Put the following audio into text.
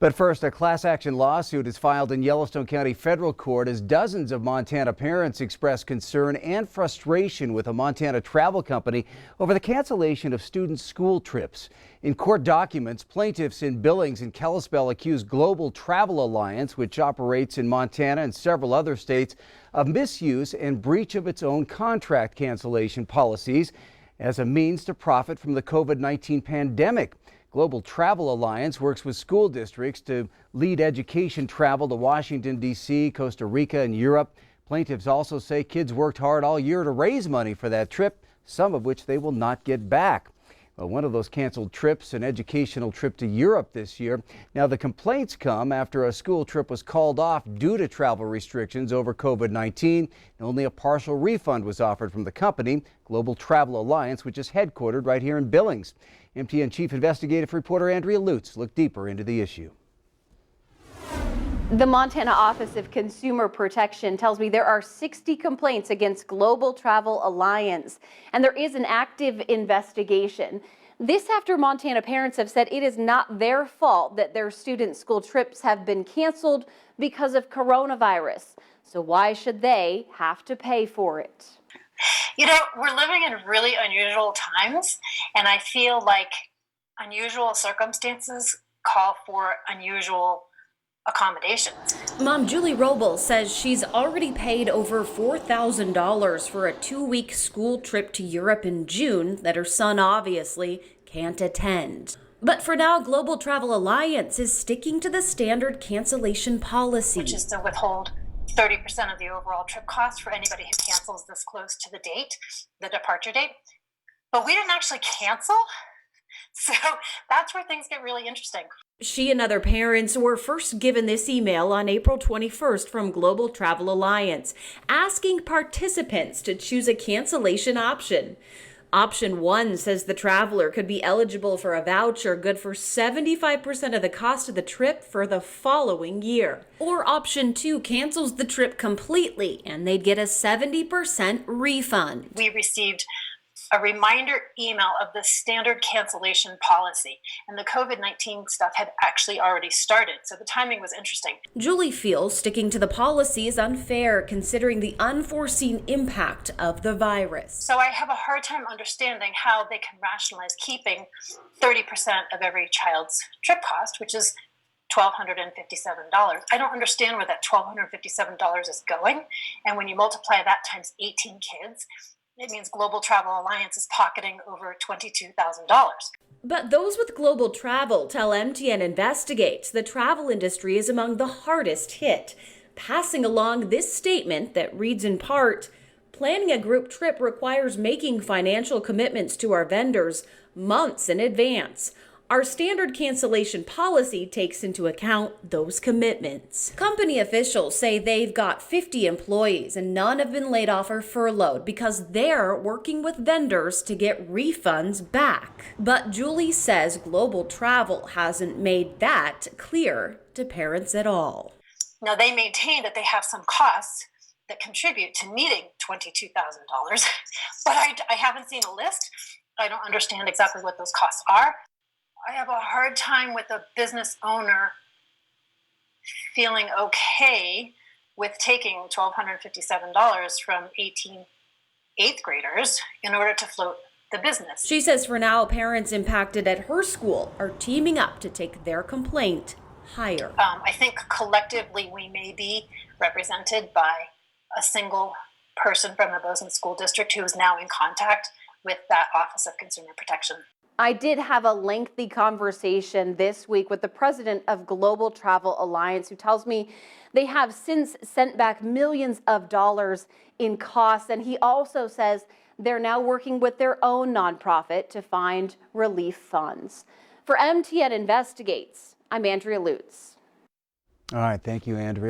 But first, a class action lawsuit is filed in Yellowstone County Federal Court as dozens of Montana parents express concern and frustration with a Montana travel company over the cancellation of student school trips. In court documents, plaintiffs in Billings and Kalispell accuse Global Travel Alliance, which operates in Montana and several other states, of misuse and breach of its own contract cancellation policies as a means to profit from the COVID-19 pandemic. Global Travel Alliance works with school districts to lead education travel to Washington, D.C., Costa Rica, and Europe. Plaintiffs also say kids worked hard all year to raise money for that trip, some of which they will not get back. Well, one of those canceled trips, an educational trip to Europe this year. Now, the complaints come after a school trip was called off due to travel restrictions over COVID-19. Only a partial refund was offered from the company, Global Travel Alliance, which is headquartered right here in Billings. MTN Chief Investigative Reporter Andrea Lutz looked deeper into the issue. The Montana Office of Consumer Protection tells me there are 60 complaints against Global Travel Alliance, and there is an active investigation. This after Montana parents have said it is not their fault that their students' school trips have been canceled because of coronavirus. So why should they have to pay for it? You know, we're living in really unusual times, and I feel like unusual circumstances call for unusual accommodations. Mom Julie Robles says she's already paid over $4,000 for a 2-week school trip to Europe in June that her son obviously can't attend. But for now, Global Travel Alliance is sticking to the standard cancellation policy, which is to withhold 30% of the overall trip cost for anybody who cancels this close to the date, the departure date. But we didn't actually cancel. So that's where things get really interesting. She and other parents were first given this email on April 21st from Global Travel Alliance, asking participants to choose a cancellation option. Option 1 says the traveler could be eligible for a voucher good for 75% of the cost of the trip for the following year. Or Option 2 cancels the trip completely and they'd get a 70% refund. We received a reminder email of the standard cancellation policy, and the COVID-19 stuff had actually already started, so the timing was interesting. Julie feels sticking to the policy is unfair considering the unforeseen impact of the virus. So I have a hard time understanding how they can rationalize keeping 30% of every child's trip cost, which is $1,257. I don't understand where that $1,257 is going, and when you multiply that times 18 kids, it means Global Travel Alliance is pocketing over $22,000. But those with Global Travel tell MTN Investigates the travel industry is among the hardest hit, passing along this statement that reads in part, planning a group trip requires making financial commitments to our vendors months in advance. Our standard cancellation policy takes into account those commitments. Company officials say they've got 50 employees and none have been laid off or furloughed because they're working with vendors to get refunds back. But Julie says Global Travel hasn't made that clear to parents at all. Now, they maintain that they have some costs that contribute to needing $22,000, but I haven't seen a list. I don't understand exactly what those costs are. I have a hard time with a business owner feeling okay with taking $1,257 from 18 eighth graders in order to float the business. She says for now, parents impacted at her school are teaming up to take their complaint higher. I think collectively we may be represented by a single person from the Bozeman School District who is now in contact with that Office of Consumer Protection. I did have a lengthy conversation this week with the president of Global Travel Alliance, who tells me they have since sent back millions of dollars in costs. And he also says they're now working with their own nonprofit to find relief funds. For MTN Investigates, I'm Andrea Lutz. All right, thank you, Andrea.